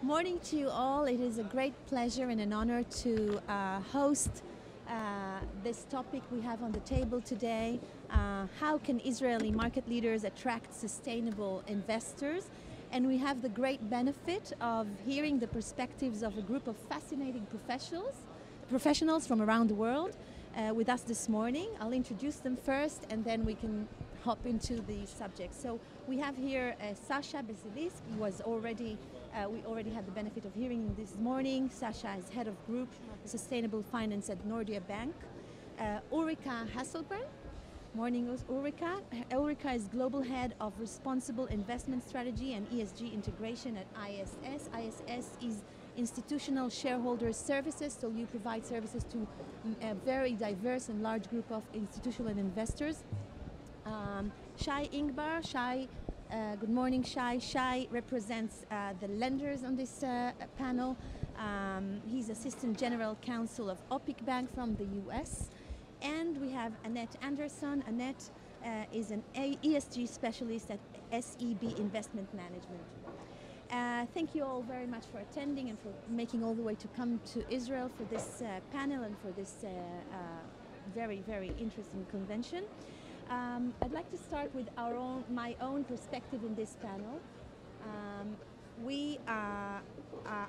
morning to you all. It is a great pleasure and an honor to host this topic we have on the table today. How can Israeli market leaders attract sustainable investors? And we have the great benefit of hearing the perspectives of a group of fascinating professionals from around the world with us this morning. I'll introduce them first and then we can hop into the subject. So we have here Sasja Besilik, who was we already had the benefit of hearing this morning. Sasja is head of group sustainable finance at Nordea Bank. Ulrika Hasselgren. Morning, Ulrika. Ulrika is global head of responsible investment strategy and ESG integration at ISS. ISS is institutional shareholder services, so you provide services to a very diverse and large group of institutional investors. Shai Ingber. Shai, good morning, Shai. Shai represents the lenders on this panel. He's Assistant General Counsel of Opic Bank from the US. And we have Anette Andersson. Anette is an ESG specialist at SEB Investment Management. Thank you all very much for attending and for making all the way to come to Israel for this panel and for this very, very interesting convention. I'd like to start with my own perspective in this panel.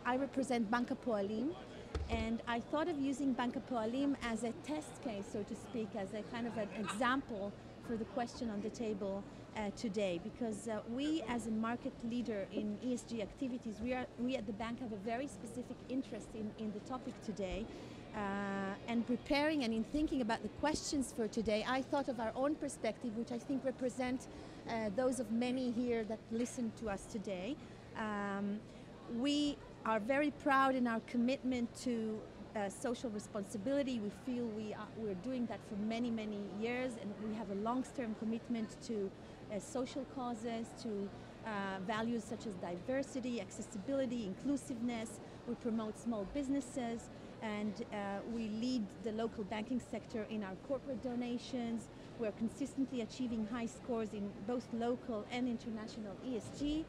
I represent Hapoalim, and I thought of using Hapoalim as a test case, so to speak, as a kind of an example for the question on the table today, because we as a market leader in ESG activities, we at the bank have a very specific interest in the topic today. And preparing and in thinking about the questions for today, I thought of our own perspective, which I think represent those of many here that listen to us today. We are very proud in our commitment to social responsibility. We feel we're doing that for many, many years, and we have a long-term commitment to social causes, to values such as diversity, accessibility, inclusiveness. We promote small businesses, and we lead the local banking sector in our corporate donations. We're consistently achieving high scores in both local and international ESG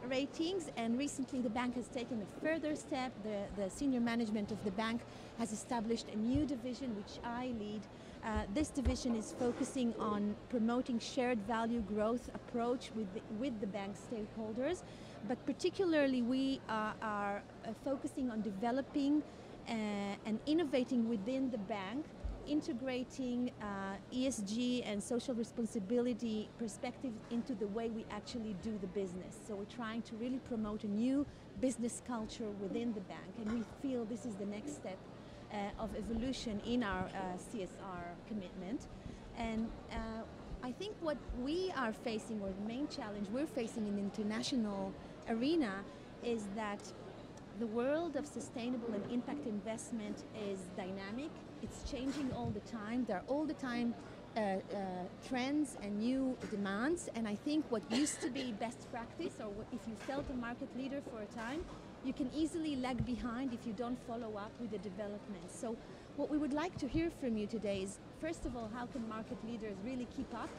ratings, and recently the bank has taken a further step. The senior management of the bank has established a new division which I lead. This division is focusing on promoting shared value growth approach with the bank stakeholders, but particularly we are focusing on developing and innovating within the bank, integrating ESG and social responsibility perspective into the way we actually do the business. So we're trying to really promote a new business culture within the bank, and we feel this is the next step of evolution in our CSR commitment. And I think what we are facing, or the main challenge we're facing in the international arena, is that the world of sustainable and impact investment is dynamic. It's changing all the time. There are all the time trends and new demands. And I think what used to be best practice, or if you felt a market leader for a time, you can easily lag behind if you don't follow up with the developments. So what we would like to hear from you today is, first of all, how can market leaders really keep up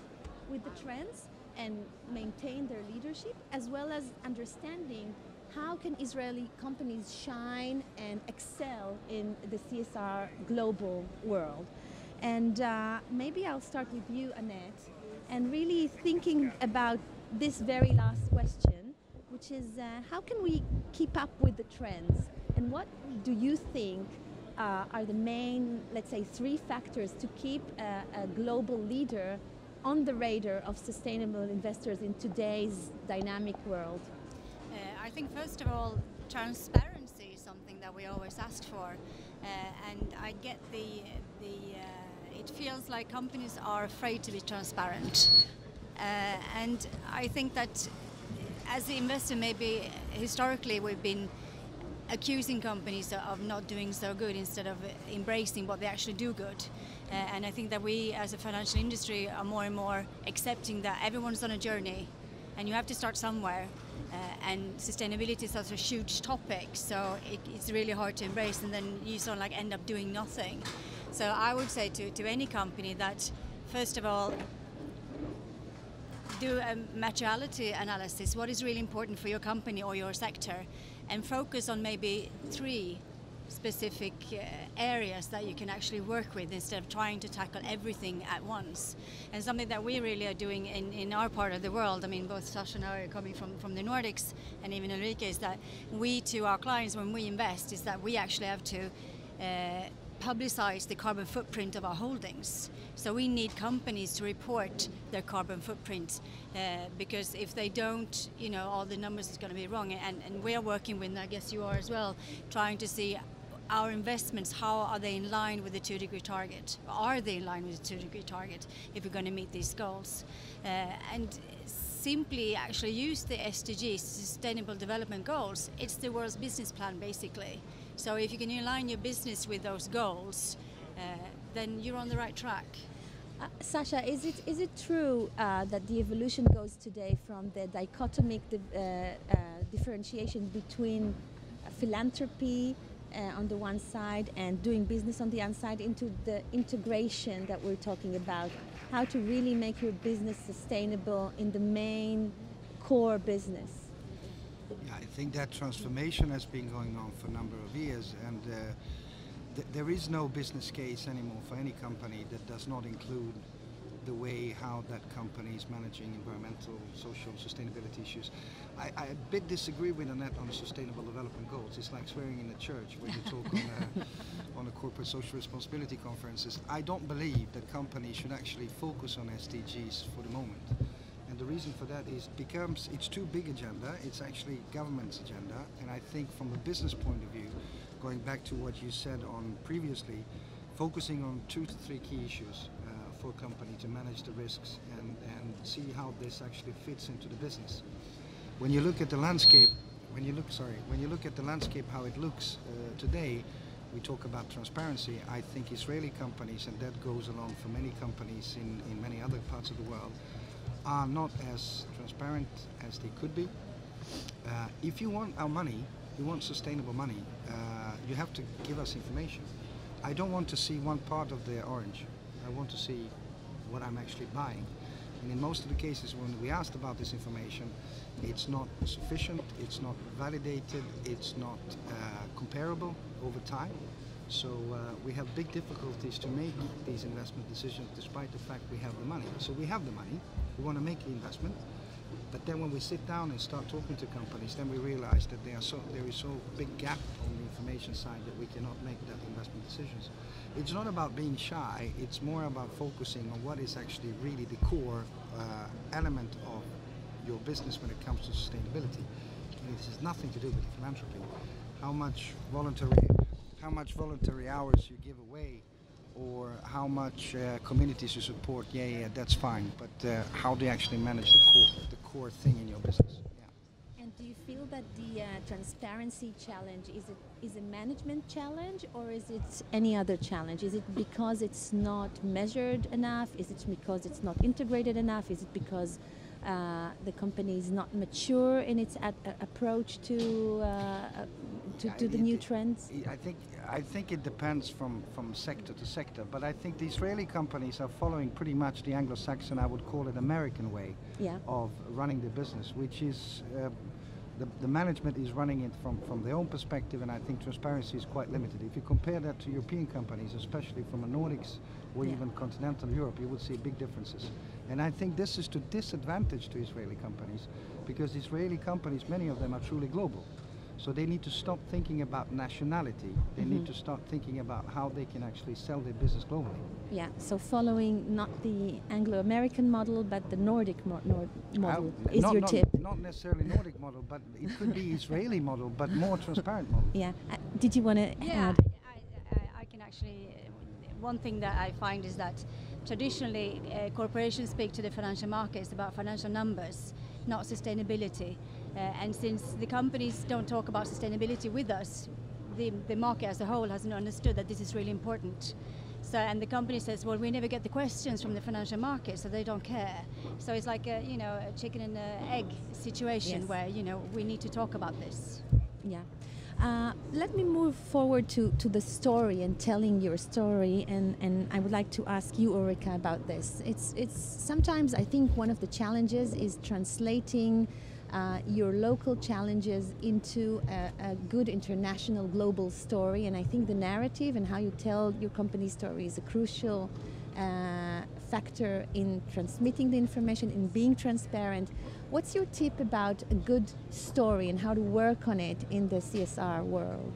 with the trends and maintain their leadership, as well as understanding how can Israeli companies shine and excel in the CSR global world. And maybe I'll start with you, Anette, and really thinking about this very last question, which is how can we keep up with the trends? And what do you think are the main, let's say, 3 factors to keep a global leader on the radar of sustainable investors in today's dynamic world? I think first of all, transparency is something that we always ask for, and I get it feels like companies are afraid to be transparent, and I think that as the investor, maybe historically we've been accusing companies of not doing so good instead of embracing what they actually do good. And I think that we as a financial industry are more and more accepting that everyone's on a journey and you have to start somewhere. And sustainability is such a huge topic, so it's really hard to embrace, and then you sort of like end up doing nothing. So I would say to any company that, first of all, do a materiality analysis. What is really important for your company or your sector? and focus on maybe 3 specific areas that you can actually work with instead of trying to tackle everything at once. And something that we really are doing in our part of the world, I mean both Sasja and I are coming from the Nordics, and even Ulrika, is that we to our clients when we invest is that we actually have to publicize the carbon footprint of our holdings. So we need companies to report their carbon footprint because if they don't, you know, all the numbers is going to be wrong. And we are working with, and I guess you are as well, trying to see our investments, how are they in line with the 2-degree target? Are they in line with the 2-degree target if we're going to meet these goals? And simply actually use the SDGs, Sustainable Development Goals. It's the world's business plan, basically. So if you can align your business with those goals, then you're on the right track. Sasja, is it true that the evolution goes today from the dichotomic differentiation between philanthropy on the one side and doing business on the other side into the integration that we're talking about? How to really make your business sustainable in the main core business? Yeah, I think that transformation has been going on for a number of years, and there is no business case anymore for any company that does not include the way how that company is managing environmental, social, sustainability issues. I a bit disagree with Anette on the Sustainable Development Goals. It's like swearing in a church when you talk on a corporate social responsibility conferences. I don't believe that companies should actually focus on SDGs for the moment. And the reason for that is because it's too big agenda, it's actually government's agenda, and I think from a business point of view, going back to what you said on previously, focusing on 2 to 3 key issues for a company to manage the risks and see how this actually fits into the business. When you look at the landscape, when you look at the landscape how it looks today, we talk about transparency. I think Israeli companies, and that goes along for many companies in many other parts of the world, are not as transparent as they could be. If you want our money, you want sustainable money, you have to give us information. I don't want to see one part of the orange. I want to see what I'm actually buying. And in most of the cases when we asked about this information, it's not sufficient, it's not validated, it's not comparable over time. So we have big difficulties to make these investment decisions despite the fact we have the money. So we have the money, we want to make the investment, but then when we sit down and start talking to companies, then we realize that there is so big gap on the information side that we cannot make that investment decisions. It's not about being shy, it's more about focusing on what is actually really the core element of your business when it comes to sustainability. And it has nothing to do with philanthropy. How much voluntary hours you give away, or how much communities you support, yeah, that's fine. But how do you actually manage the core thing in your business? Yeah. And do you feel that the transparency challenge is a management challenge, or is it any other challenge? Is it because it's not measured enough? Is it because it's not integrated enough? Is it because the company is not mature in its approach to the new trends? I think it depends from sector to sector, but I think the Israeli companies are following pretty much the Anglo-Saxon, I would call it American way of running the business, which is the management is running it from their own perspective, and I think transparency is quite limited. If you compare that to European companies, especially from the Nordics or even continental Europe, you would see big differences. And I think this is to disadvantage to Israeli companies, because Israeli companies, many of them are truly global. So they need to stop thinking about nationality. They need to start thinking about how they can actually sell their business globally. Yeah, so following not the Anglo-American model, but the Nordic model is your tip. Not necessarily Nordic model, but it could be Israeli model, but more transparent model. Yeah. Did you want to add? I can actually, one thing that I find is that traditionally corporations speak to the financial markets about financial numbers, not sustainability. And since the companies don't talk about sustainability with us, the market as a whole hasn't understood that this is really important. So, and the company says, well, we never get the questions from the financial market, so they don't care. So it's like a chicken and egg situation where, we need to talk about this. Yeah. Let me move forward to the story and telling your story, and I would like to ask you, Ulrika, about this. It's sometimes I think one of the challenges is translating your local challenges into a good international global story. And I think the narrative and how you tell your company story is a crucial factor in transmitting the information, in being transparent. What's your tip about a good story and how to work on it in the CSR world?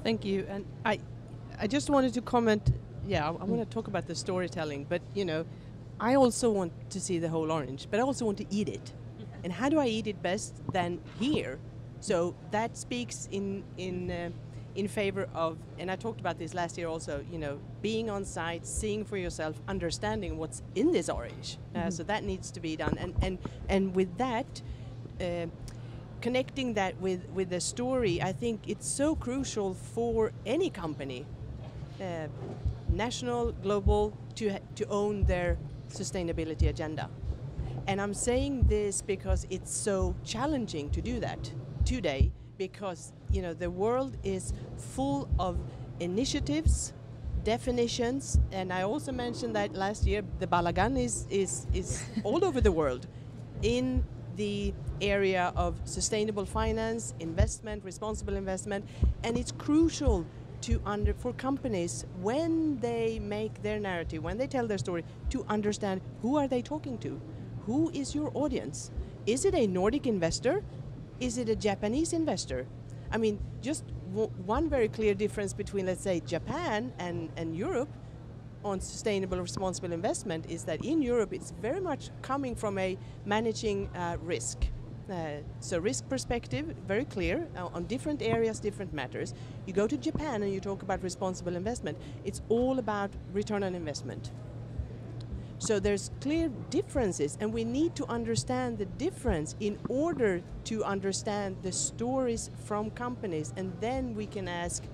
Thank you. And I just wanted to comment, I want to talk about the storytelling, but I also want to see the whole orange, but I also want to eat it. And how do I eat it best than here? So that speaks in favor of, and I talked about this last year also, being on site, seeing for yourself, understanding what's in this orange. So that needs to be done. And with that, connecting that with the story, I think it's so crucial for any company, national, global, to own their sustainability agenda. And I'm saying this because it's so challenging to do that today, because the world is full of initiatives, definitions, and I also mentioned that last year the balagan is all over the world in the area of sustainable finance, investment, responsible investment, and it's crucial for companies when they make their narrative, when they tell their story, to understand who are they talking to, who is your audience. Is it a Nordic investor? Is it a Japanese investor? I mean, just one very clear difference between, let's say, Japan and Europe on sustainable responsible investment is that in Europe it's very much coming from a managing risk. So risk perspective, very clear, on different areas, different matters. You go to Japan and you talk about responsible investment, it's all about return on investment. So there's clear differences, and we need to understand the difference in order to understand the stories from companies, and then we can ask,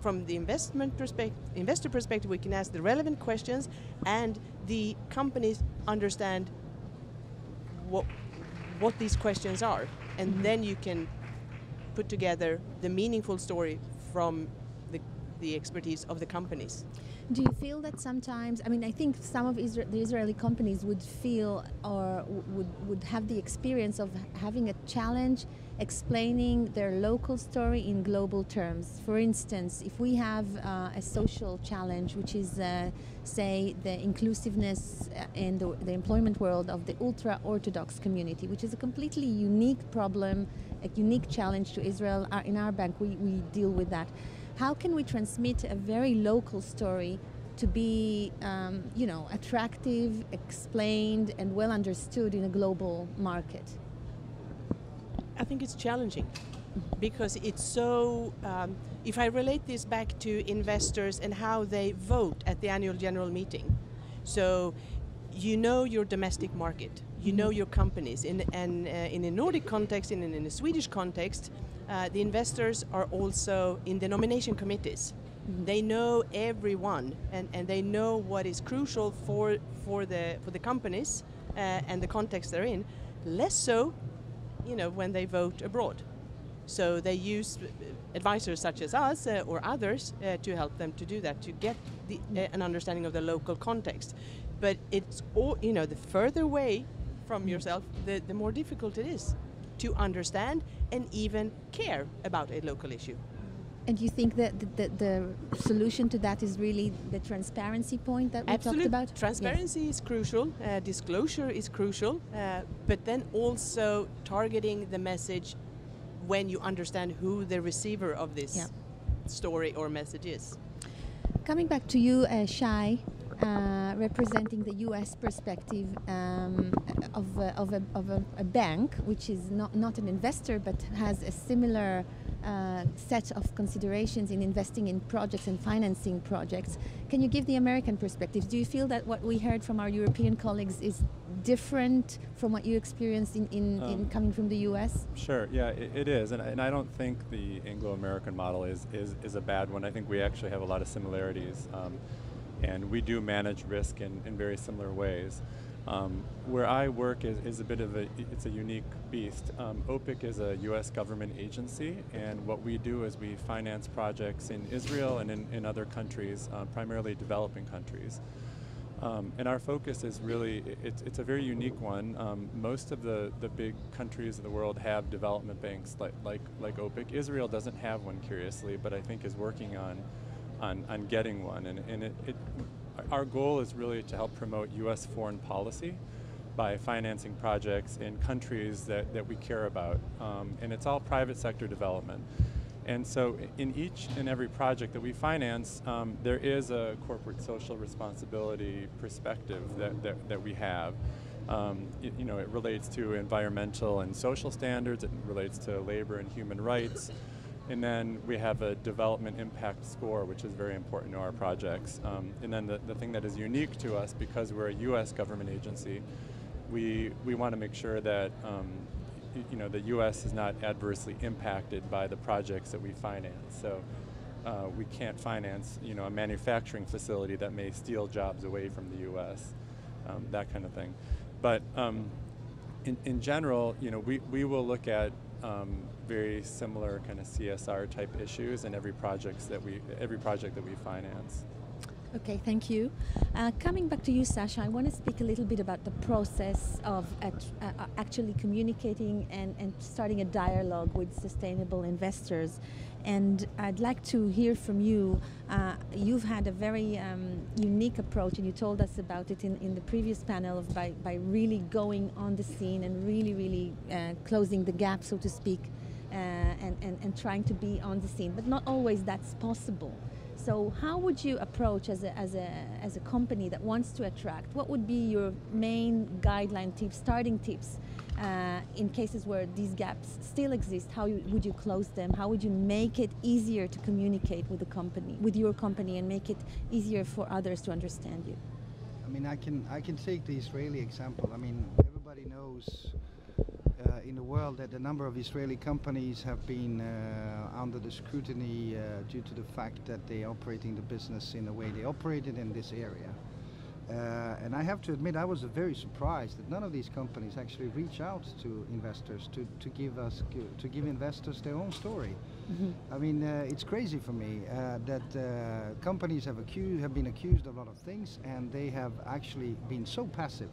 from the investor perspective, we can ask the relevant questions, and the companies understand what these questions are, and then you can put together the meaningful story from the expertise of the companies. Do you feel that sometimes, I think some of the Israeli companies would feel or would have the experience of having a challenge explaining their local story in global terms. For instance, if we have a social challenge, which is, say, the inclusiveness in the employment world of the ultra-Orthodox community, which is a completely unique problem, a unique challenge to Israel. In our bank, we deal with that. How can we transmit a very local story to be, attractive, explained, and well understood in a global market? I think it's challenging because it's so, if I relate this back to investors and how they vote at the annual general meeting. So your domestic market, your companies. In a Nordic context, in a Swedish context, the investors are also in the nomination committees. They know everyone, and they know what is crucial for the companies and the context they're in. Less so, when they vote abroad. So they use advisors such as us or others to help them to do that, to get an understanding of the local context. But it's all, the further away from yourself, the more difficult it is to understand and even care about a local issue. And you think that the solution to that is really the transparency point that we talked about? Transparency is crucial, disclosure is crucial, but then also targeting the message when you understand who the receiver of this story or message is. Coming back to you, Shai, representing the U.S. perspective of a bank, which is not an investor but has a similar set of considerations in investing in projects and financing projects. Can you give the American perspective? Do you feel that what we heard from our European colleagues is different from what you experienced in coming from the U.S.? Sure, yeah, it is, and I don't think the Anglo-American model is a bad one. I think we actually have a lot of similarities, and we do manage risk in very similar ways. Where I work is a bit of it's a unique beast. Opic is a U.S. government agency, and what we do is we finance projects in Israel and in other countries, primarily developing countries. And our focus is really, it's a very unique one. Most of the big countries of the world have development banks like Opic. Israel doesn't have one, curiously, but I think is working on getting one. And our goal is really to help promote U.S. foreign policy by financing projects in countries that we care about. And it's all private sector development. And so in each and every project that we finance, there is a corporate social responsibility perspective that we have. It relates to environmental and social standards, it relates to labor and human rights, and then we have a development impact score, which is very important to our projects. And then the thing that is unique to us, because we're a U.S. government agency, we want to make sure that the U.S. is not adversely impacted by the projects that we finance. So we can't finance, a manufacturing facility that may steal jobs away from the U.S., that kind of thing. But in general, we will look at very similar kind of CSR type issues in every project that we finance. Okay, thank you. Coming back to you, Sasja, I want to speak a little bit about the process of actually communicating and starting a dialogue with sustainable investors. And I'd like to hear from you. You've had a very unique approach, and you told us about it in the previous panel, of by really going on the scene and really closing the gap, so to speak, and trying to be on the scene. But not always that's possible. So how would you approach as a company that wants to attract? What would be your main guideline tips, starting tips, in cases where these gaps still exist? How would you close them? How would you make it easier to communicate with your company, and make it easier for others to understand you? I mean, I can take the Israeli example. I mean, everybody knows in the world that a number of Israeli companies have been under the scrutiny due to the fact that they are operating the business in the way they operated in this area. And I have to admit, I was very surprised that none of these companies actually reach out to investors to give investors their own story. Mm-hmm. I mean, it's crazy for me that companies have been accused of a lot of things, and they have actually been so passive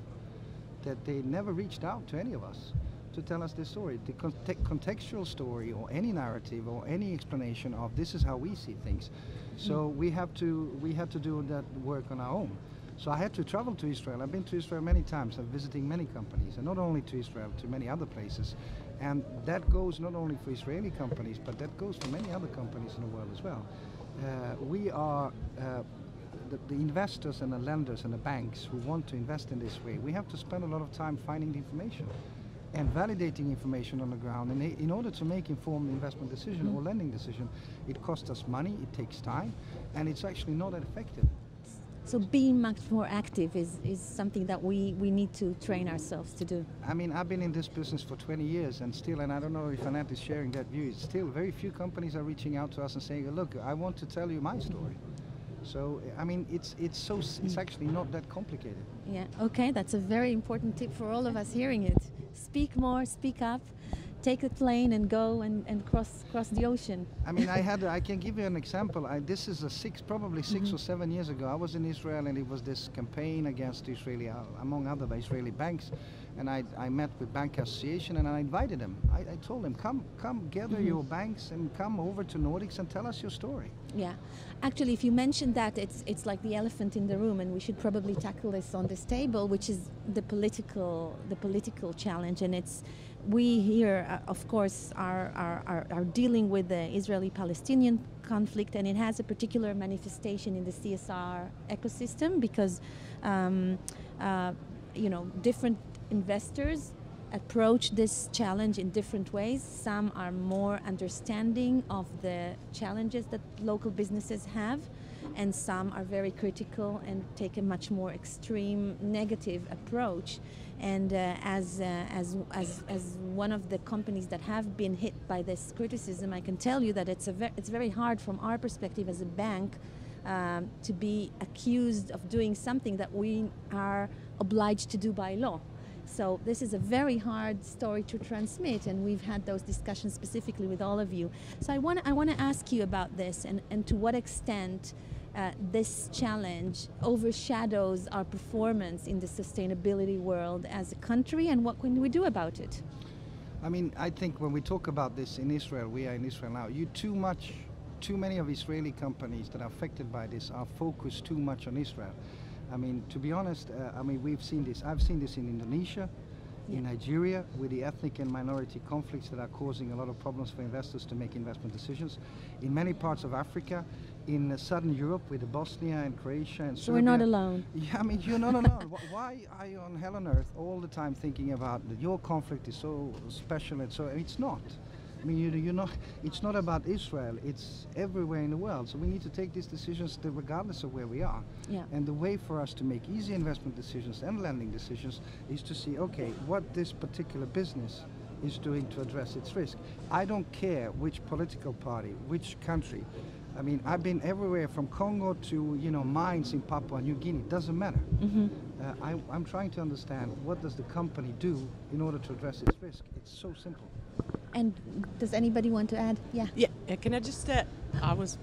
that they never reached out to any of us to tell us their story, the contextual story, or any narrative, or any explanation of this is how we see things. So we had to do that work on our own. So I had to travel to Israel. I've been to Israel many times. I'm visiting many companies, and not only to Israel, to many other places. And that goes not only for Israeli companies, but that goes for many other companies in the world as well. We are the investors and the lenders and the banks who want to invest in this way. We have to spend a lot of time finding the information and validating information on the ground. And in order to make informed investment decision or lending decision, it costs us money, it takes time, and it's actually not that effective. So being much more active is something that we need to train ourselves to do. I mean, I've been in this business for 20 years, and still, and I don't know if Anette is sharing that view, still very few companies are reaching out to us and saying, look, I want to tell you my story. So, I mean, it's actually not that complicated. Yeah, okay, that's a very important tip for all of us hearing it. Speak more, speak up, take a plane and go and cross the ocean. I mean, I can give you an example. This is probably 6 or 7 years ago. I was in Israel, and it was this campaign against Israeli, among other Israeli banks. And I met with Bank Association, and I invited them. I told them, come gather your banks and come over to Nordics and tell us your story. Yeah, actually, if you mentioned that, it's like the elephant in the room, and we should probably tackle this on this table, which is the political challenge. And we here, of course, are dealing with the Israeli-Palestinian conflict, and it has a particular manifestation in the CSR ecosystem because, different investors approach this challenge in different ways. Some are more understanding of the challenges that local businesses have, and some are very critical and take a much more extreme negative approach. And as one of the companies that have been hit by this criticism, I can tell you that it's very hard from our perspective as a bank to be accused of doing something that we are obliged to do by law. So this is a very hard story to transmit, and we've had those discussions specifically with all of you. So I want to ask you about this, and to what extent this challenge overshadows our performance in the sustainability world as a country, and what can we do about it? I mean, I think when we talk about this in Israel, we are in Israel now, too many of Israeli companies that are affected by this are focused too much on Israel. I mean, to be honest, we've seen this. I've seen this in Indonesia, in Nigeria, with the ethnic and minority conflicts that are causing a lot of problems for investors to make investment decisions. In many parts of Africa, in southern Europe with Bosnia and Croatia and Serbia. So we're not alone. Yeah, I mean, you're not alone. Why are you on hell on earth all the time thinking about that your conflict is so special and so it's not. I mean, you're not. It's not about Israel. It's everywhere in the world. So we need to take these decisions regardless of where we are. Yeah. And the way for us to make easy investment decisions and lending decisions is to see, okay, what this particular business is doing to address its risk. I don't care which political party, which country. I mean, I've been everywhere from Congo to, mines in Papua New Guinea. It doesn't matter. Mm-hmm. I'm trying to understand what does the company do in order to address its risk. It's so simple. And does anybody want to add? Yeah. Yeah. Can I just? I was.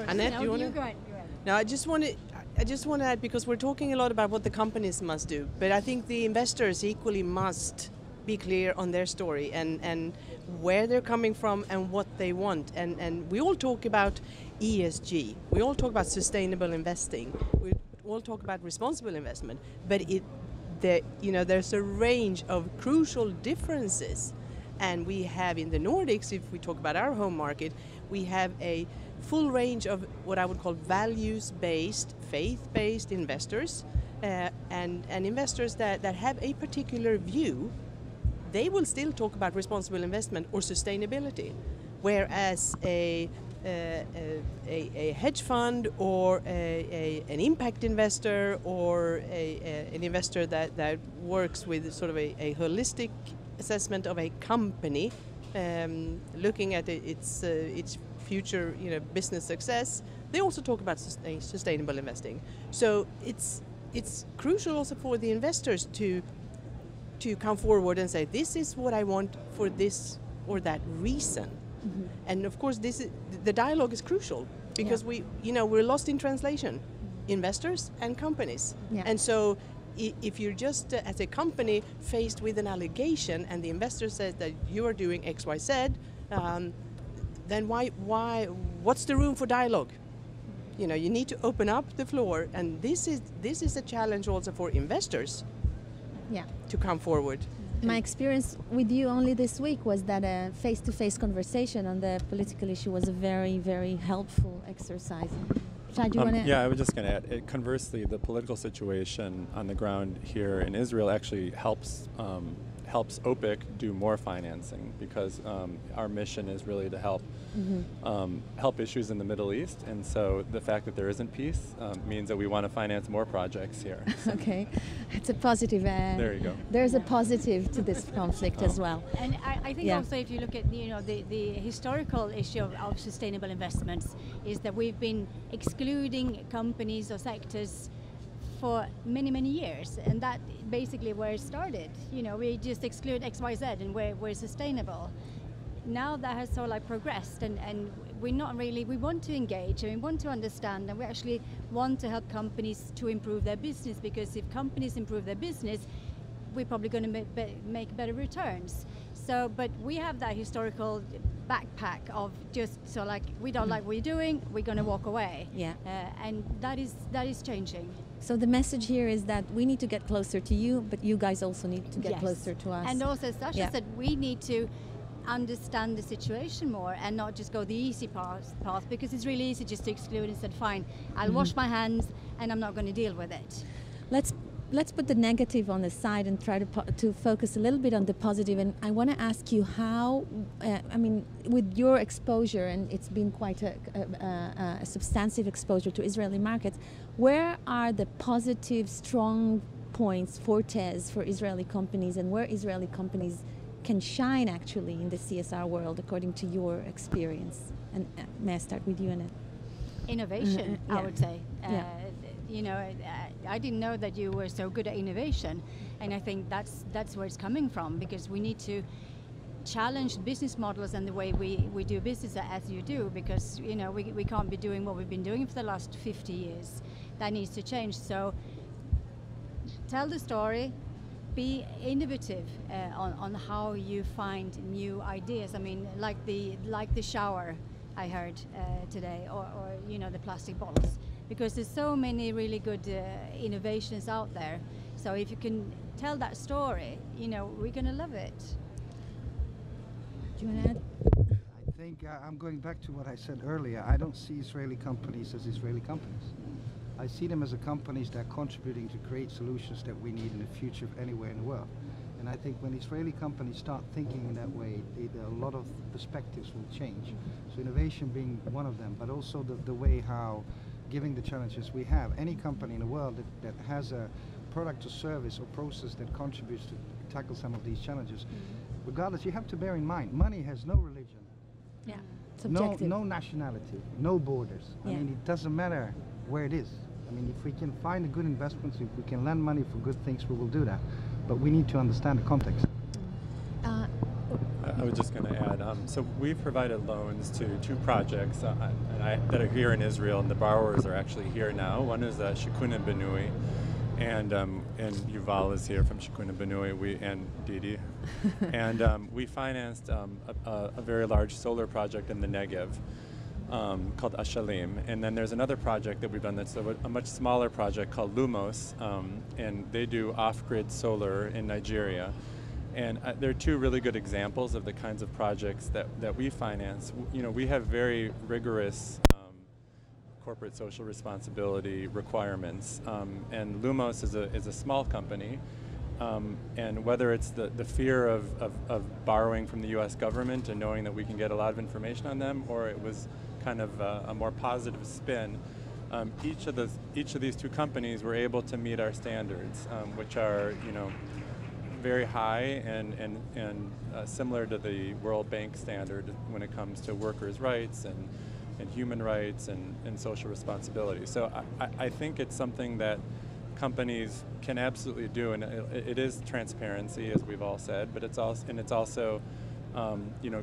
Anette, do you want to? Go ahead. No, I just want to add, because we're talking a lot about what the companies must do, but I think the investors equally must be clear on their story and where they're coming from and what they want. And we all talk about ESG. We all talk about sustainable investing. We all talk about responsible investment. But there's a range of crucial differences. And we have in the Nordics, if we talk about our home market, we have a full range of what I would call values-based, faith-based investors, and investors that have a particular view. They will still talk about responsible investment or sustainability, whereas a hedge fund or an impact investor or an investor that works with sort of a holistic assessment of a company, looking at its future business success, they also talk about sustainable investing. So it's crucial also for the investors to come forward and say, this is what I want for this or that reason. Mm-hmm. And of course the dialogue is crucial because we're lost in translation, investors and companies. Yeah. And so if you're just as a company faced with an allegation and the investor says that you are doing X, Y, Z, then what's the room for dialogue? You need to open up the floor, and this is a challenge also for investors. Yeah. To come forward. My experience with you only this week was that a face-to-face conversation on the political issue was a very, very helpful exercise. Shai, do you want to? Yeah, I was just going to add, conversely, the political situation on the ground here in Israel actually helps Opic do more financing, because our mission is really to help help issues in the Middle East, and so the fact that there isn't peace means that we want to finance more projects here. So. Okay, it's a positive. There you go. There's a positive to this conflict as well. And I think also if you look at the historical issue of sustainable investments is that we've been excluding companies or sectors for many, many years, and that basically where it started. We just exclude X, Y, Z, and we're sustainable. Now that has sort of progressed, and we're not really. We want to engage and we want to understand, and we actually want to help companies to improve their business, because if companies improve their business, we're probably going to make better returns. So, but we have that historical backpack of just we don't like what you're doing, we're going to walk away. Yeah. And that is changing. So the message here is that we need to get closer to you, but you guys also need to get closer to us. And also, Sasja said, we need to understand the situation more and not just go the easy path, because it's really easy just to exclude and say, fine, I'll wash my hands and I'm not going to deal with it. Let's put the negative on the side and try to focus a little bit on the positive. And I want to ask you how, with your exposure, and it's been quite a substantive exposure to Israeli markets, where are the positive, strong points, fortes for Israeli companies, and where Israeli companies can shine actually in the CSR world according to your experience? And may I start with you, Anette? Innovation, I would say. I didn't know that you were so good at innovation, and I think that's where it's coming from, because we need to challenged business models and the way we do business as you do, because we can't be doing what we've been doing for the last 50 years. That needs to change. So tell the story, be innovative on how you find new ideas. I mean, like the shower I heard today, or the plastic bottles, because there's so many really good innovations out there. So if you can tell that story, we're going to love it. Do you want to add? I think I'm going back to what I said earlier. I don't see Israeli companies as Israeli companies. I see them as companies that are contributing to create solutions that we need in the future of anywhere in the world. And I think when Israeli companies start thinking in that way, a lot of perspectives will change. So innovation being one of them, but also the way how, given the challenges we have, any company in the world that has a product or service or process that contributes to tackle some of these challenges, regardless, you have to bear in mind, money has no religion. Yeah, it's objective. No nationality, no borders. Yeah. I mean, it doesn't matter where it is. I mean, if we can find a good investments, if we can lend money for good things, we will do that. But we need to understand the context. I was just going to add, so we've provided loans to 2 projects that are here in Israel, and the borrowers are actually here now. One is Shikun and Benui, and Yuval is here from Shikun and Benui, and Didi. And we financed a very large solar project in the Negev called Ashalim. And then there's another project that we've done that's a much smaller project called Lumos, and they do off-grid solar in Nigeria. And they're 2 really good examples of the kinds of projects that we finance. We have very rigorous corporate social responsibility requirements, and Lumos is a small company, and whether it's the fear of borrowing from the U.S. government and knowing that we can get a lot of information on them, or it was kind of a more positive spin, each of these 2 companies were able to meet our standards, which are very high and similar to the World Bank standard when it comes to workers' rights and human rights and social responsibility. So I think it's something that companies can absolutely do, and it is transparency, as we've all said, but it's also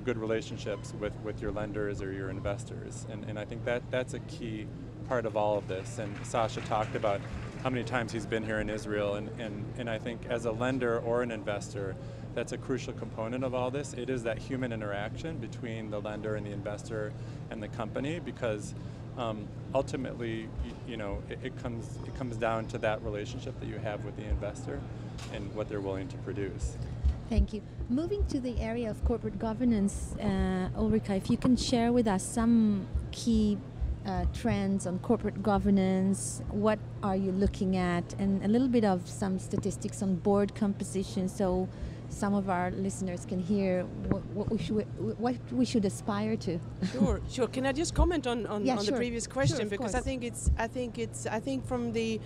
good relationships with your lenders or your investors, and I think that's a key part of all of this. And Sasja talked about how many times he's been here in Israel, and I think as a lender or an investor, that's a crucial component of all this. It is that human interaction between the lender and the investor and the company, because ultimately, it comes down to that relationship that you have with the investor and what they're willing to produce. Thank you. Moving to the area of corporate governance, Ulrika, if you can share with us some key trends on corporate governance, what are you looking at, and a little bit of some statistics on board composition, so some of our listeners can hear what we should aspire to. Sure. Can I just comment on the previous question? Sure, because I think from the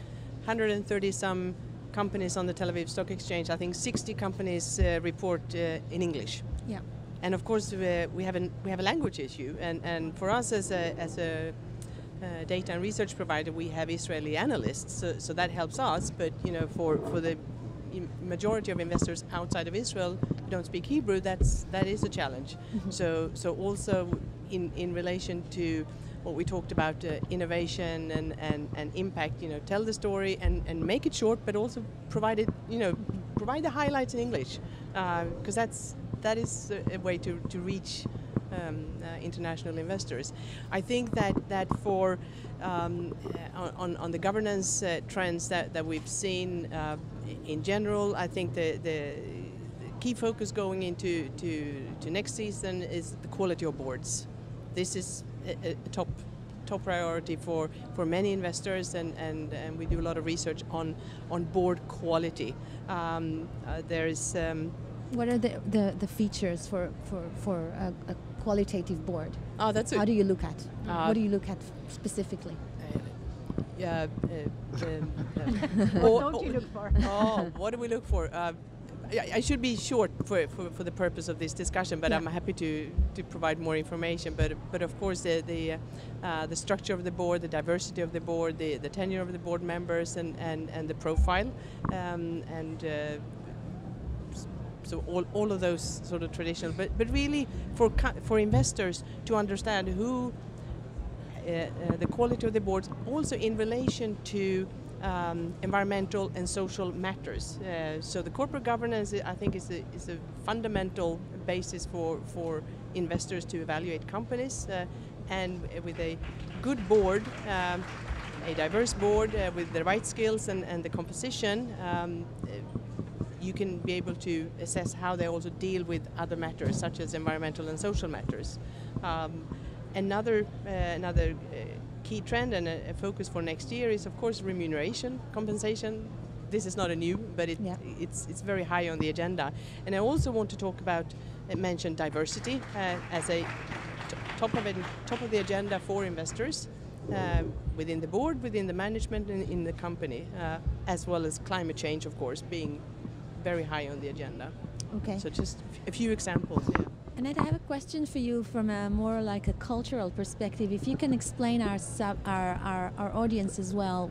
130 some companies on the Tel Aviv Stock Exchange, I think 60 companies report in English. Yeah. And of course we have a language issue, and for us as a data and research provider, we have Israeli analysts, so that helps us. But for the majority of investors outside of Israel who don't speak Hebrew, that is a challenge. Mm-hmm. So also in relation to what we talked about, innovation and impact, tell the story and make it short, but also provide the highlights in English, because that is a way to reach international investors. I think that for on the governance trends that we've seen in general, I think the key focus going into next season is the quality of boards. This is a top priority for many investors, and we do a lot of research on board quality. There is what are the features for a qualitative board? How do you look at? What do you look at specifically? What don't you look for? What do we look for? I should be short for the purpose of this discussion, but I'm happy to provide more information. But of course the structure of the board, the diversity of the board, the tenure of the board members, and the profile, and so all of those sort of traditional, but really for investors to understand who the quality of the boards, also in relation to environmental and social matters. So the corporate governance, I think, is a fundamental basis for investors to evaluate companies, and with a good board, a diverse board with the right skills and the composition, you can be able to assess how they also deal with other matters such as environmental and social matters. Another key trend and a focus for next year is, of course, remuneration, compensation. This is not a new, but it's very high on the agenda. And I also want to talk about, mention diversity as a top of the agenda for investors within the board, within the management, and in the company, as well as climate change, of course, being very high on the agenda. Okay. So just a few examples. Yeah. Annette, I have a question for you from a more like a cultural perspective. If you can explain our audience as well,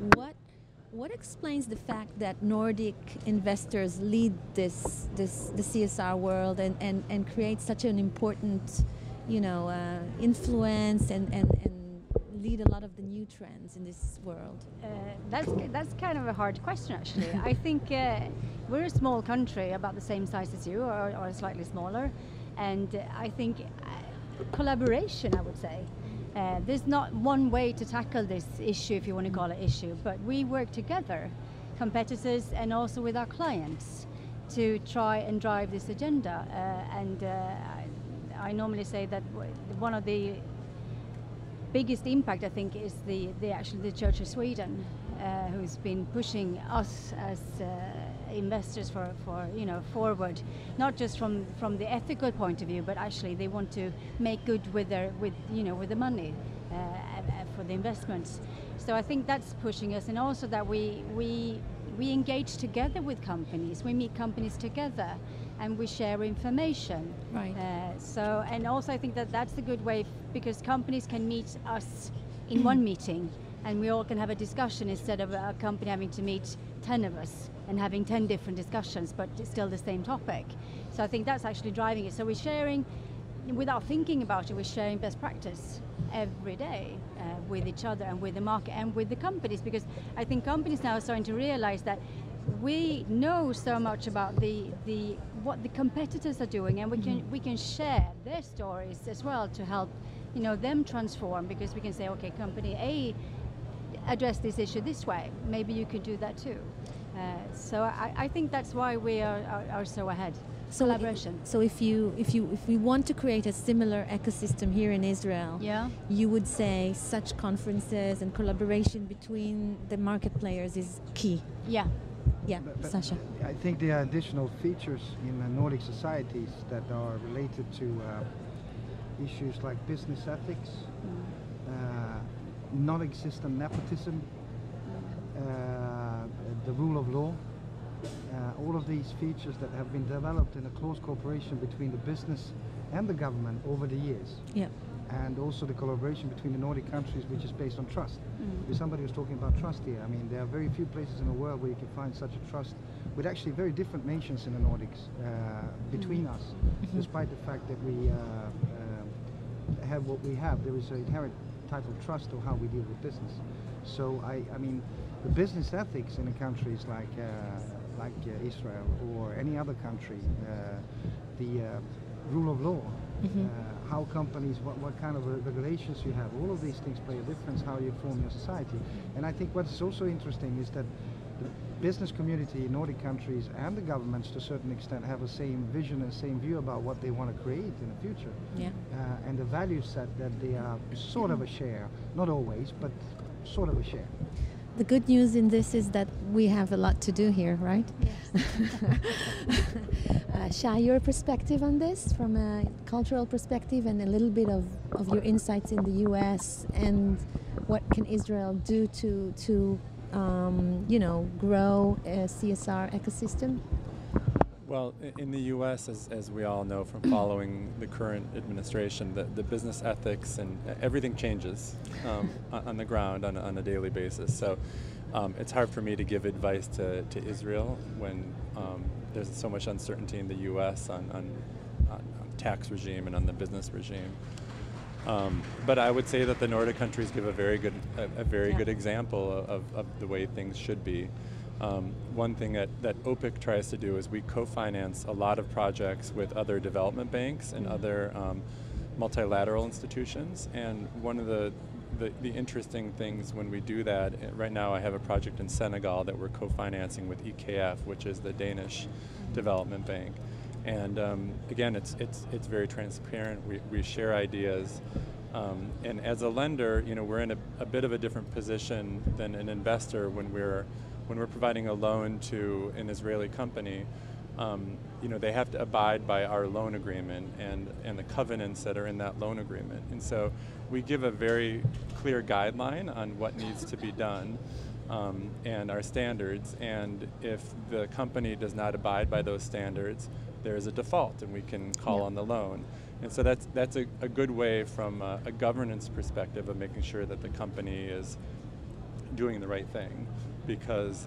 what explains the fact that Nordic investors lead the CSR world and create such an important, influence and lead a lot of the new trends in this world? That's kind of a hard question, actually. I think we're a small country, about the same size as you, or slightly smaller, and I think collaboration, I would say. There's not one way to tackle this issue, if you want to call it issue, but we work together, competitors and also with our clients, to try and drive this agenda. I normally say that one of the biggest impact, I think, is the Church of Sweden, who's been pushing us as investors for forward, not just from the ethical point of view, but actually they want to make good with the money for the investments. So I think that's pushing us, and also that we engage together with companies. We meet companies together, and we share information. Right. And also I think that that's a good way, because companies can meet us in one meeting, and we all can have a discussion instead of a company having to meet 10 of us and having 10 different discussions, but it's still the same topic. So I think that's actually driving it. So we're sharing, without thinking about it, we're sharing best practice every day with each other and with the market and with the companies, because I think companies now are starting to realize that we know so much about what the competitors are doing, and we can share their stories as well to help them transform, because we can say, okay, company A address this issue this way, maybe you could do that too. So I think that's why we are so ahead. So collaboration. So if we want to create a similar ecosystem here in Israel, you would say such conferences and collaboration between the market players is key. Yeah. Yeah, but Sasja. I think there are additional features in the Nordic societies that are related to issues like business ethics, non-existent nepotism, the rule of law, all of these features that have been developed in a close cooperation between the business and the government over the years. Yeah. And also the collaboration between the Nordic countries, which is based on trust. Because somebody was talking about trust here. I mean, there are very few places in the world where you can find such a trust with actually very different nations in the Nordics between us, despite the fact that we have what we have. There is an inherent type of trust of how we deal with business. So I mean, the business ethics in the countries like Israel or any other country, the rule of law, how companies, what kind of regulations you have, all of these things play a difference how you form your society. And I think what's also interesting is that the business community in Nordic countries and the governments to a certain extent have the same vision and same view about what they want to create in the future. Yeah. And the value set that they are sort of a share, not always, but sort of a share. The good news in this is that we have a lot to do here, right? Yes. Shai, your perspective on this from a cultural perspective, and a little bit of your insights in the US, and what can Israel do to grow a CSR ecosystem? Well, in the U.S., as we all know from following the current administration, the business ethics and everything changes on the ground on a daily basis. So it's hard for me to give advice to Israel when there's so much uncertainty in the U.S. on tax regime and on the business regime. But I would say that the Nordic countries give a very good example of the way things should be. One thing that Opic tries to do is we co-finance a lot of projects with other development banks and other multilateral institutions. And one of the interesting things when we do that, right now I have a project in Senegal that we're co-financing with EKF, which is the Danish development bank. And again, it's very transparent. We share ideas, and as a lender, we're in a bit of a different position than an investor when we're providing a loan to an Israeli company. They have to abide by our loan agreement and the covenants that are in that loan agreement. And so we give a very clear guideline on what needs to be done and our standards. And if the company does not abide by those standards, there is a default and we can call on the loan. And so that's a good way from a governance perspective of making sure that the company is doing the right thing, because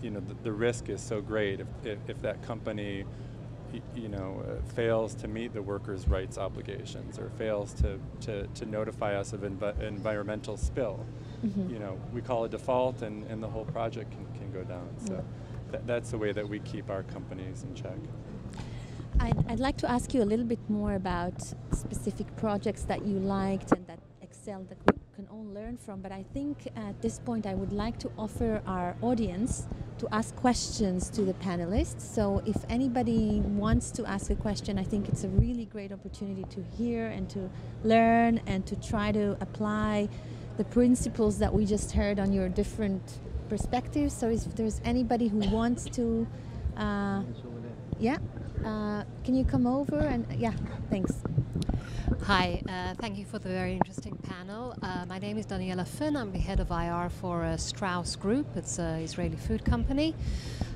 the risk is so great if that company fails to meet the workers' rights obligations or fails to notify us of environmental spill. We call a default and the whole project can go down. So that's the way that we keep our companies in check. I'd like to ask you a little bit more about specific projects that you liked and that excelled that we can all learn from, but I think at this point I would like to offer our audience to ask questions to the panelists. So if anybody wants to ask a question, I think it's a really great opportunity to hear and to learn and to try to apply the principles that we just heard on your different perspectives. So if there's anybody who wants to can you come over and thanks. Hi, thank you for the very interesting panel. My name is Daniela Finn. I'm the head of IR for Strauss Group. It's an Israeli food company.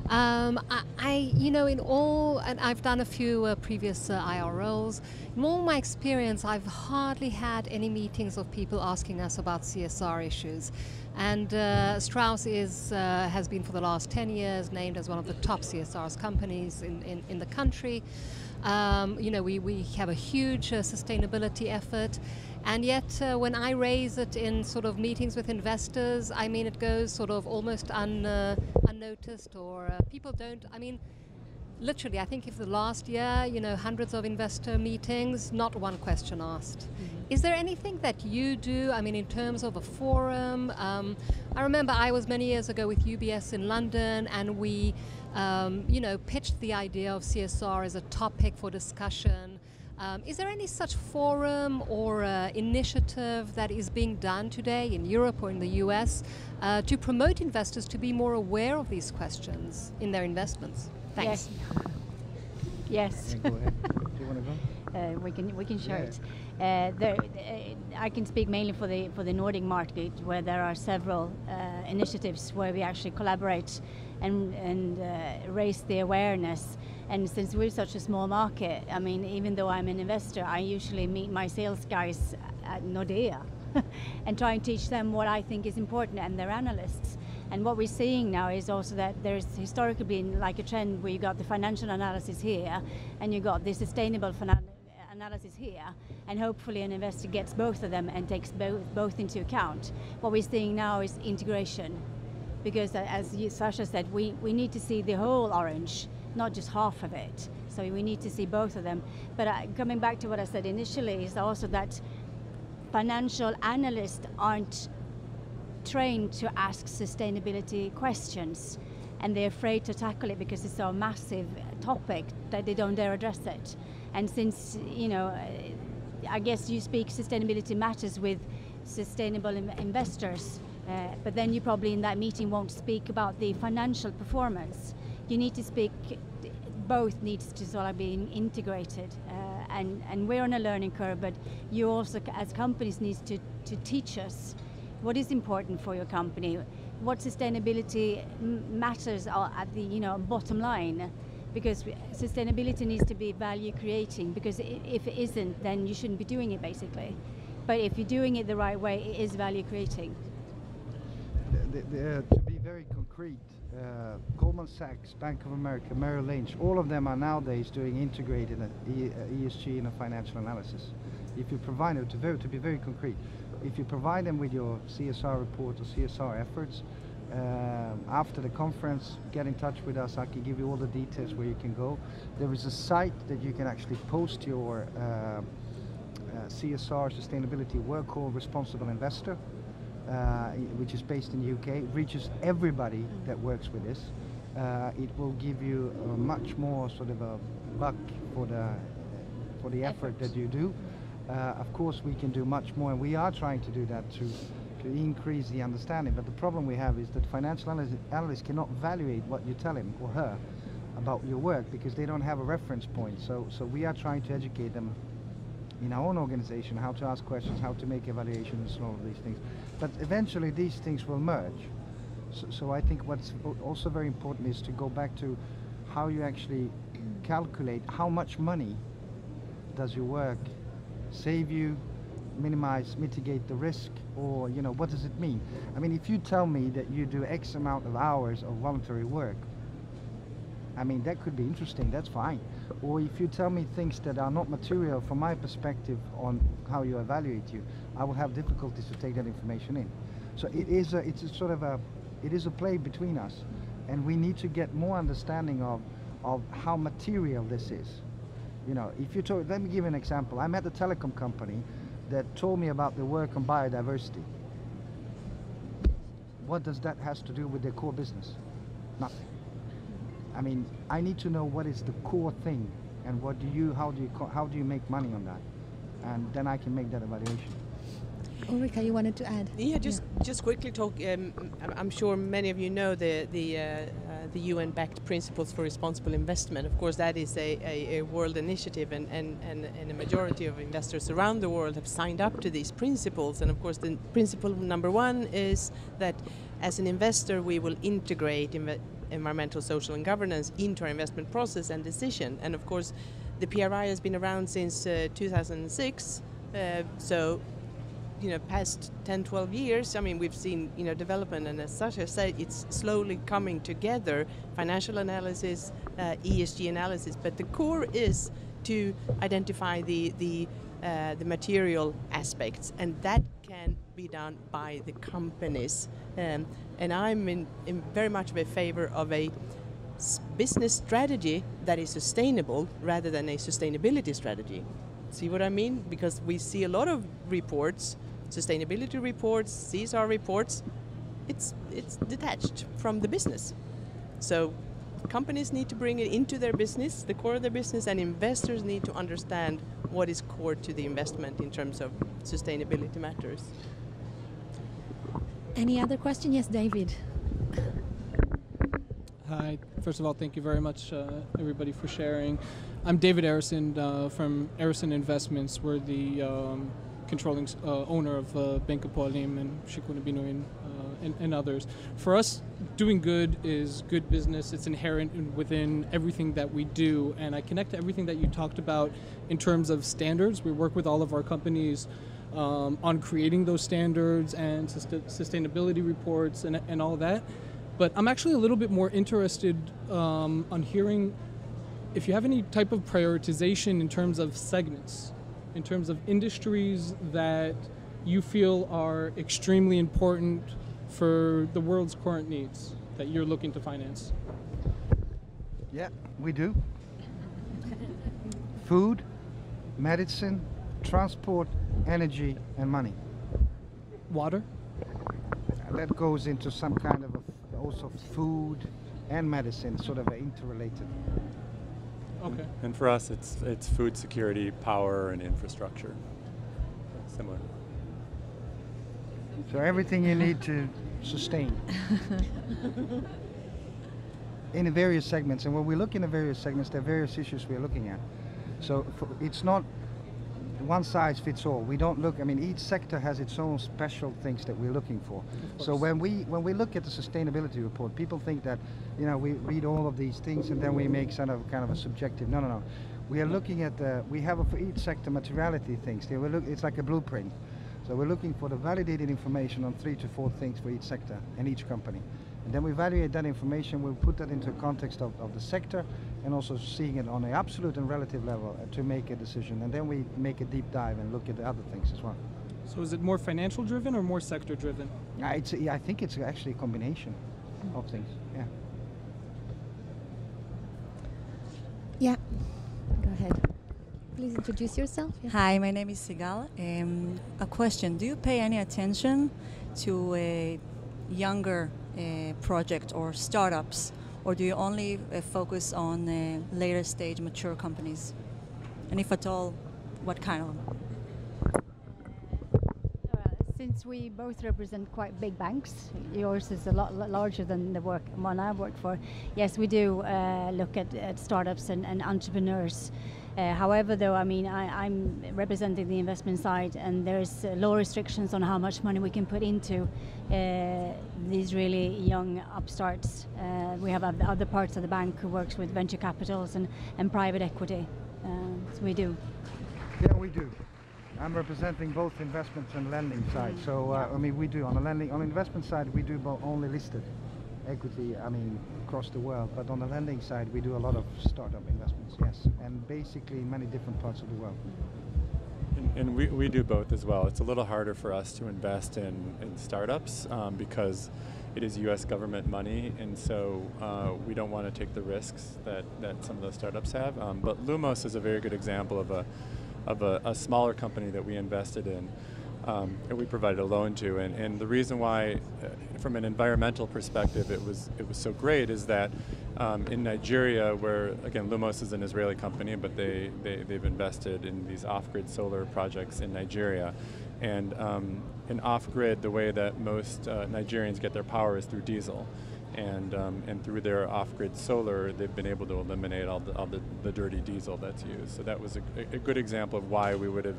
And I've done a few previous IR roles. In all my experience, I've hardly had any meetings of people asking us about CSR issues. And Strauss has been for the last 10 years named as one of the top CSR companies in the country. We have a huge sustainability effort, and yet when I raise it in sort of meetings with investors, it goes sort of almost unnoticed, or people don't. Literally, I think if the last year, hundreds of investor meetings, not one question asked. Is there anything that you do, in terms of a forum? I remember I was many years ago with UBS in London, and we, pitched the idea of CSR as a topic for discussion. Is there any such forum or initiative that is being done today in Europe or in the US to promote investors to be more aware of these questions in their investments? Thanks. Yes. Go ahead. Do you want to go? We can share it. I can speak mainly for the Nordic market, where there are several initiatives where we actually collaborate and raise the awareness. And since we're such a small market, even though I'm an investor, I usually meet my sales guys at Nordea and try and teach them what I think is important, and their analysts. And what we're seeing now is also that there's historically been like a trend where you got the financial analysis here and you got the sustainable analysis here, and hopefully an investor gets both of them and takes both into account. What we're seeing now is integration, because as Sasja said, we need to see the whole orange, not just half of it. So we need to see both of them. But coming back to what I said initially is also that financial analysts aren't trained to ask sustainability questions, and they're afraid to tackle it because it's a massive topic that they don't dare address it. And since, I guess you speak sustainability matters with sustainable investors, but then you probably in that meeting won't speak about the financial performance. You need to speak, both needs to sort of be integrated, and we're on a learning curve, but you also as companies need to teach us what is important for your company, what sustainability matters at the bottom line, because sustainability needs to be value creating, because if it isn't, then you shouldn't be doing it basically. But if you're doing it the right way, it is value creating. To be very concrete, Goldman Sachs, Bank of America, Merrill Lynch, all of them are nowadays doing integrated ESG in a financial analysis. If you provide it, to be very concrete, if you provide them with your CSR report or CSR efforts, after the conference, get in touch with us. I can give you all the details where you can go. There is a site that you can actually post your CSR sustainability work called Responsible Investor, which is based in the UK. It reaches everybody that works with this. It will give you a much more sort of a buck for the effort that you do. Of course, we can do much more, and we are trying to do that to increase the understanding. But the problem we have is that financial analysts cannot evaluate what you tell him or her about your work because they don't have a reference point. So we are trying to educate them in our own organization how to ask questions, how to make evaluations and all of these things. But eventually these things will merge. So I think what's also very important is to go back to how you actually calculate how much money does your work save you, minimize, mitigate the risk, or what does it mean? I mean, if you tell me that you do X amount of hours of voluntary work, I mean, that could be interesting, that's fine. Or if you tell me things that are not material from my perspective on how you evaluate you, I will have difficulties to take that information in. So it is a play between us, and we need to get more understanding of how material this is. If you talk, let me give you an example. I met a telecom company that told me about the work on biodiversity. What does that has to do with their core business? Nothing. I mean, I need to know what is the core thing, and how do you make money on that, and then I can make that evaluation. Ulrika, you wanted to add? Yeah, just quickly talk. I'm sure many of you know the UN-backed Principles for Responsible Investment. Of course, that is a world initiative, and a majority of investors around the world have signed up to these principles. And of course, the principle number one is that as an investor, we will integrate environmental, social, and governance into our investment process and decision. And of course, the PRI has been around since 2006. So, past 10, 12 years, I mean, we've seen, development, and as Sasja said, it's slowly coming together, financial analysis, ESG analysis, but the core is to identify the material aspects, and that can be done by the companies. And I'm in very much of a favor of a business strategy that is sustainable rather than a sustainability strategy. See what I mean? Because we see a lot of reports, sustainability reports, CSR reports, it's detached from the business. So companies need to bring it into their business, the core of their business, and investors need to understand what is core to the investment in terms of sustainability matters. Any other question? Yes, David. Hi. First of all, thank you very much, everybody, for sharing. I'm David Andersson from Andersson Investments. We're the controlling owner of Bank Hapoalim and Shikunabinuin and others. For us, doing good is good business. It's inherent within everything that we do. And I connect to everything that you talked about in terms of standards. We work with all of our companies on creating those standards and sustainability reports and all that. But I'm actually a little bit more interested on hearing if you have any type of prioritization in terms of segments, in terms of industries that you feel are extremely important for the world's current needs that you're looking to finance. Yeah, we do. Food, medicine, transport, energy, and money. Water? That goes into some kind of also food and medicine, sort of interrelated. Okay. And for us, it's food security, power, and infrastructure. Similar. So everything you need to sustain. In the various segments, and when we look in the various segments, there are various issues we're looking at. So it's not one size fits all. We don't look, I mean, each sector has its own special things that we're looking for. So when we look at the sustainability report, people think that, we read all of these things and then we make kind of a subjective. No. We are looking at we have for each sector materiality things. It's like a blueprint. So we're looking for the validated information on 3 to 4 things for each sector and each company. And then we evaluate that information, we'll put that into a context of the sector and also seeing it on an absolute and relative level to make a decision. And then we make a deep dive and look at the other things as well. So is it more financial driven or more sector driven? I think it's actually a combination of things, yeah. Yeah, go ahead. Please introduce yourself. Yeah. Hi, my name is Sigal. A question, do you pay any attention to a younger project or startups, or do you only focus on later stage mature companies? And if at all, what kind of? Since we both represent quite big banks, yours is a lot larger than the one I work for. Yes, we do look at startups and entrepreneurs. However, though, I mean, I'm representing the investment side, and there's law restrictions on how much money we can put into these really young upstarts. We have other parts of the bank who works with venture capitals and private equity. So we do. Yeah, we do. I'm representing both investments and lending side. So I mean, we do on the investment side, we do only listed equity, I mean, across the world. But on the lending side, we do a lot of startup investments, yes, and basically many different parts of the world. And we do both as well. It's a little harder for us to invest in startups because it is U.S. government money, and so we don't want to take the risks that some of those startups have. But Lumos is a very good example of a smaller company that we invested in, and we provided a loan to. And the reason why, from an environmental perspective, it was so great is that in Nigeria, where again Lumos is an Israeli company, but they've invested in these off-grid solar projects in Nigeria, and in off-grid, the way that most Nigerians get their power is through diesel. And through their off-grid solar, they've been able to eliminate all the dirty diesel that's used. So that was a good example of why we would have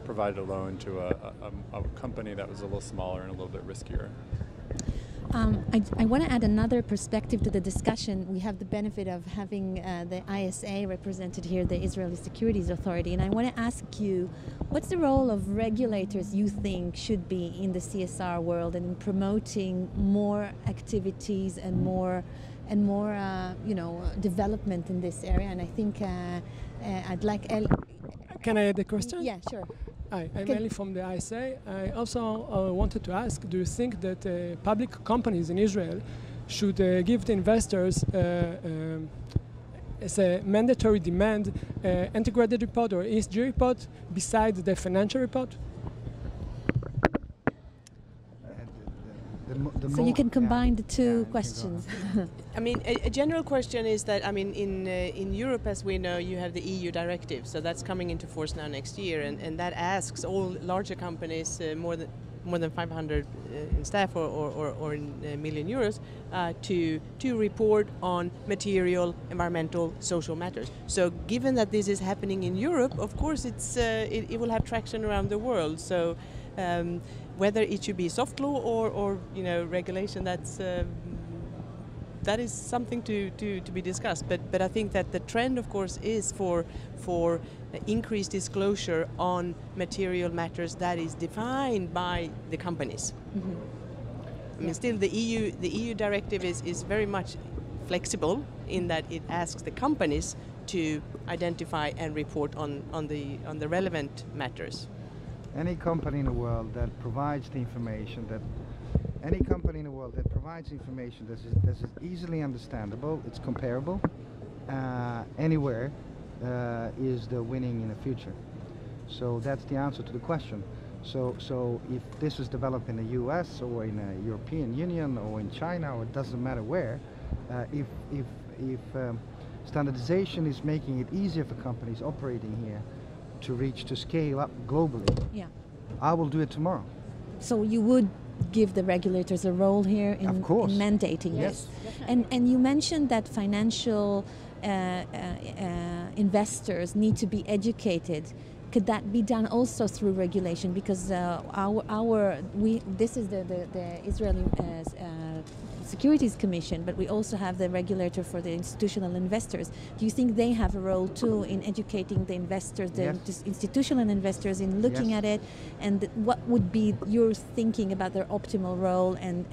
provided a loan to a company that was a little smaller and a little bit riskier. I want to add another perspective to the discussion. We have the benefit of having the ISA represented here, the Israeli Securities Authority, and I want to ask you, what's the role of regulators you think should be in the CSR world and in promoting more activities and more development in this area? And I think I'd like Can I add a question? Yeah, sure. Hi, I'm Eli from the ISA. I also wanted to ask, do you think that public companies in Israel should give the investors as a mandatory demand integrated report or ESG report besides the financial report? So you can combine the two questions. I mean, a general question is that, I mean, in Europe, as we know, you have the EU directive, so that's coming into force now next year, and that asks all larger companies, more than 500 in staff or in million euros, to report on material, environmental, social matters. So given that this is happening in Europe, of course it will have traction around the world. So whether it should be soft law or regulation, that is something to be discussed. But I think that the trend, of course, is for increased disclosure on material matters that is defined by the companies. Mm-hmm. I mean, still the EU directive is very much flexible in that it asks the companies to identify and report on the relevant matters. Any company in the world that provides the information that is easily understandable, it's comparable, anywhere, is the winning in the future. So that's the answer to the question. So if this is developed in the US or in the European Union or in China, or it doesn't matter where, if standardization is making it easier for companies operating here to scale up globally, yeah, I will do it tomorrow. So you would give the regulators a role here in mandating yes. this. And you mentioned that financial investors need to be educated. could that be done also through regulation? Because this is the Israeli Securities Commission, but we also have the regulator for the institutional investors. Do you think they have a role too in educating the investors, the institutional investors, in looking at it? And what would be your thinking about their optimal role and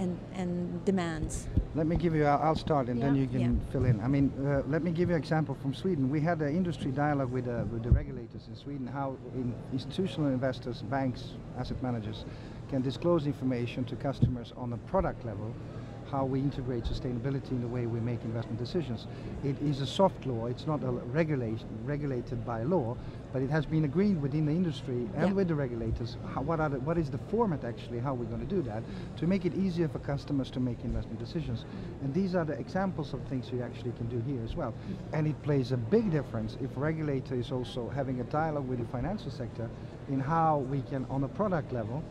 demands? Let me give you, I'll start and then you can fill in. I mean, let me give you an example from Sweden. We had an industry dialogue with the regulators in Sweden, how institutional investors, banks, asset managers can disclose information to customers on a product level, how we integrate sustainability in the way we make investment decisions. It is a soft law, it's not a regulated by law, but it has been agreed within the industry and with the regulators what is the format actually, how we're going to do that, to make it easier for customers to make investment decisions. And these are the examples of things you actually can do here as well. And it plays a big difference if regulator is also having a dialogue with the financial sector in how we can, on a product level,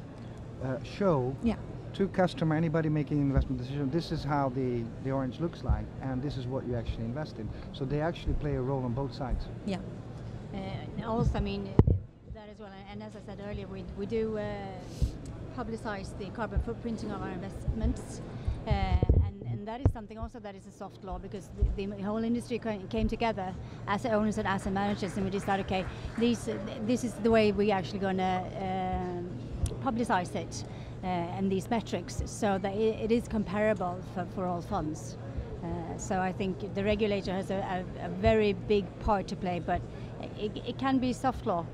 show to customer, anybody making an investment decision, this is how the orange looks like, and this is what you actually invest in. So they actually play a role on both sides. Yeah. Also, I mean, that as well, and as I said earlier, we do publicize the carbon footprinting of our investments, and that is something also that is a soft law, because the whole industry came together as owners and asset managers, and we decided, okay, this is the way we actually going to publicize it. And these metrics, so that it is comparable for all funds. So I think the regulator has a very big part to play, but it can be soft law.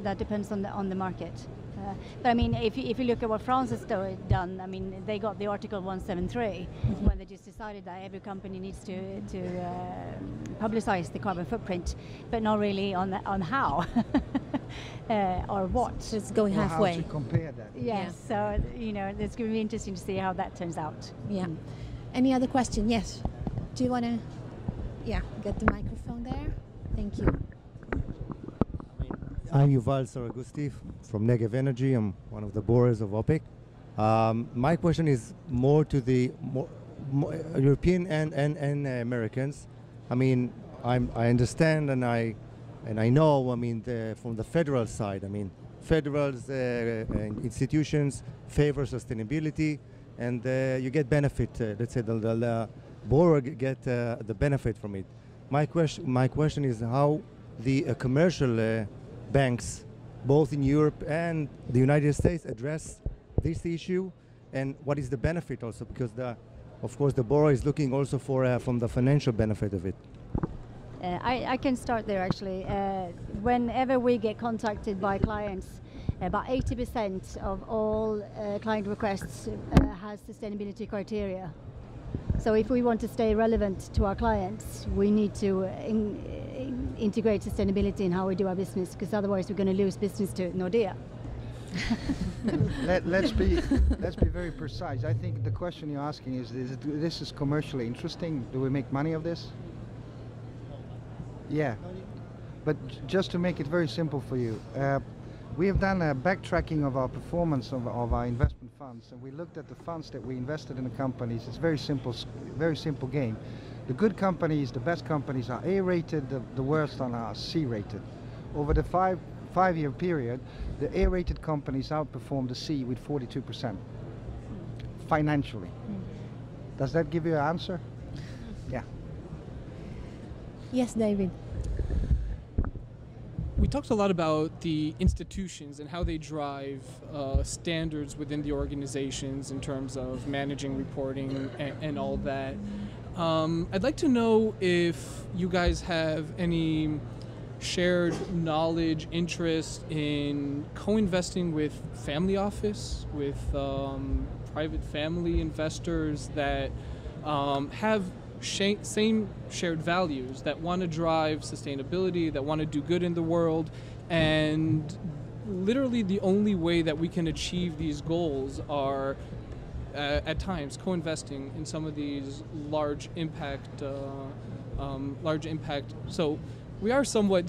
That depends on the market. But I mean, if you look at what France has done, I mean, they got the Article 173 when they just decided that every company needs to publicize the carbon footprint, but not really on how or what. It's going halfway. How to compare that. Yes, so you know, it's going to be interesting to see how that turns out. Yeah. Any other question? Yes. Do you want to? Yeah, get the microphone there. Thank you. I'm Yuval Saragusti from Negev Energy. I'm one of the boards of Opic. My question is more to the European and Americans. I mean, I understand and I know. I mean, from the federal side. I mean, federal institutions favor sustainability, and you get benefit. Let's say the borrower get the benefit from it. My question is how the commercial banks, both in Europe and the United States, address this issue, and what is the benefit also, because of course the borrower is looking also for from the financial benefit of it. I can start there actually. Whenever we get contacted by clients, about 80% of all client requests has sustainability criteria. So if we want to stay relevant to our clients, we need to integrate sustainability in how we do our business, because otherwise we're going to lose business to Nordea. Let's be very precise. I think the question you're asking is this is commercially interesting? Do we make money of this? Yeah. But just to make it very simple for you, we have done a backtracking of our performance of our investment funds, and we looked at the funds that we invested in the companies. It's very simple game. The good companies, the best companies are A-rated, the worst are C-rated. Over the five-year period, the A-rated companies outperformed the C with 42% financially. Does that give you an answer? Yeah. Yes, David. We talked a lot about the institutions and how they drive standards within the organizations in terms of managing reporting and all that. I'd like to know if you guys have any shared knowledge, interest in co-investing with family office, with private family investors that have same shared values, that want to drive sustainability, that want to do good in the world, and literally the only way that we can achieve these goals are at times co-investing in some of these large impact. So we are somewhat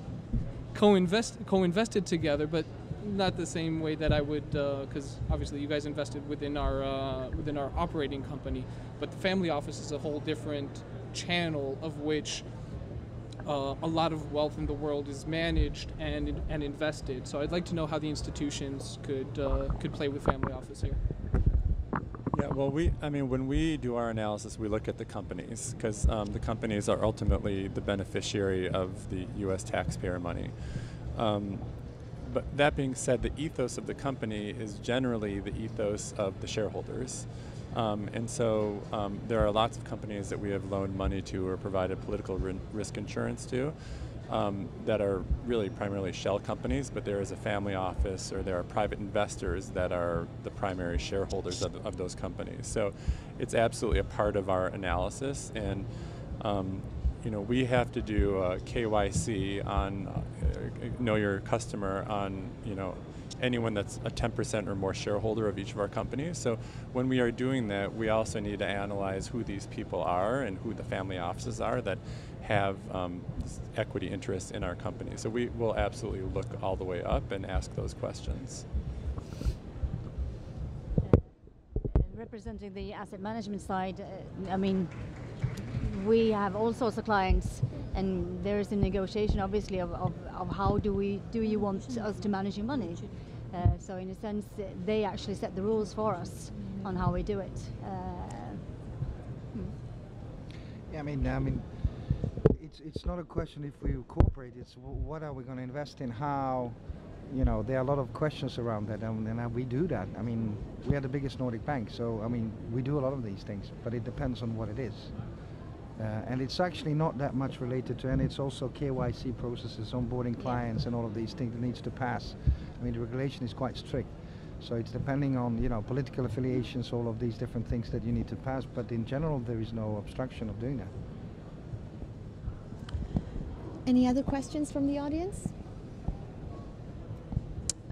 co-invested together, but not the same way that I would, because obviously you guys invested within our operating company, but the family office is a whole different channel of which a lot of wealth in the world is managed and invested. So I'd like to know how the institutions could play with family office here. Yeah, well, when we do our analysis, we look at the companies because the companies are ultimately the beneficiary of the U.S. taxpayer money. But that being said, the ethos of the company is generally the ethos of the shareholders. And so there are lots of companies that we have loaned money to or provided political risk insurance to that are really primarily shell companies, but there is a family office or there are private investors that are the primary shareholders of those companies. So it's absolutely a part of our analysis. And we have to do a KYC on know your customer on anyone that's a 10% or more shareholder of each of our companies. So when we are doing that, we also need to analyze who these people are and who the family offices are that have equity interests in our company. So we will absolutely look all the way up and ask those questions. Representing the asset management side, we have all sorts of clients, and there is a negotiation, obviously, of how do you want us to manage your money. So in a sense, they actually set the rules for us on how we do it. It's not a question if we cooperate. It's what are we going to invest in? How, there are a lot of questions around that, and we do that. We are the biggest Nordic bank, so we do a lot of these things, but it depends on what it is. And it's actually not that much related to, and it's also KYC processes, onboarding clients, and all of these things that needs to pass. The regulation is quite strict, so it's depending on political affiliations, all of these different things that you need to pass. But in general, there is no obstruction of doing that. Any other questions from the audience?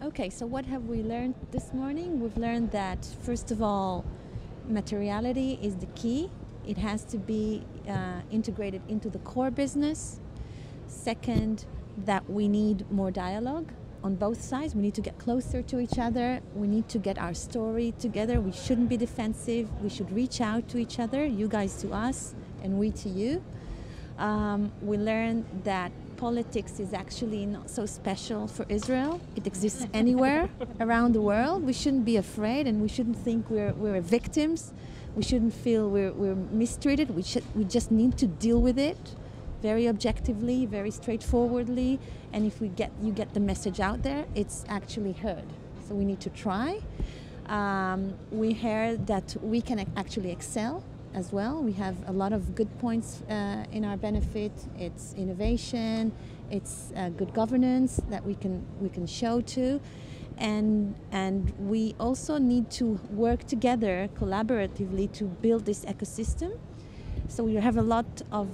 Okay, so what have we learned this morning? We've learned that, first of all, materiality is the key. It has to be integrated into the core business. Second, that we need more dialogue on both sides. We need to get closer to each other. We need to get our story together. We shouldn't be defensive. We should reach out to each other, you guys to us, and we to you. We learned that politics is actually not so special for Israel. It exists anywhere around the world. We shouldn't be afraid, and we shouldn't think we're victims. We shouldn't feel we're mistreated. We just need to deal with it very objectively, very straightforwardly. And if you get the message out there, it's actually heard. So we need to try. We heard that we can actually excel as well. We have a lot of good points in our benefit. It's innovation, it's good governance that we can show to, and we also need to work together collaboratively to build this ecosystem. So we have a lot of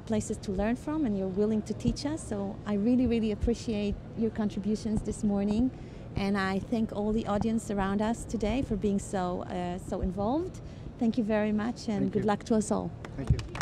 places to learn from, and you're willing to teach us. So I really, really appreciate your contributions this morning, and I thank all the audience around us today for being so involved. Thank you very much, and good luck to us all. Thank you.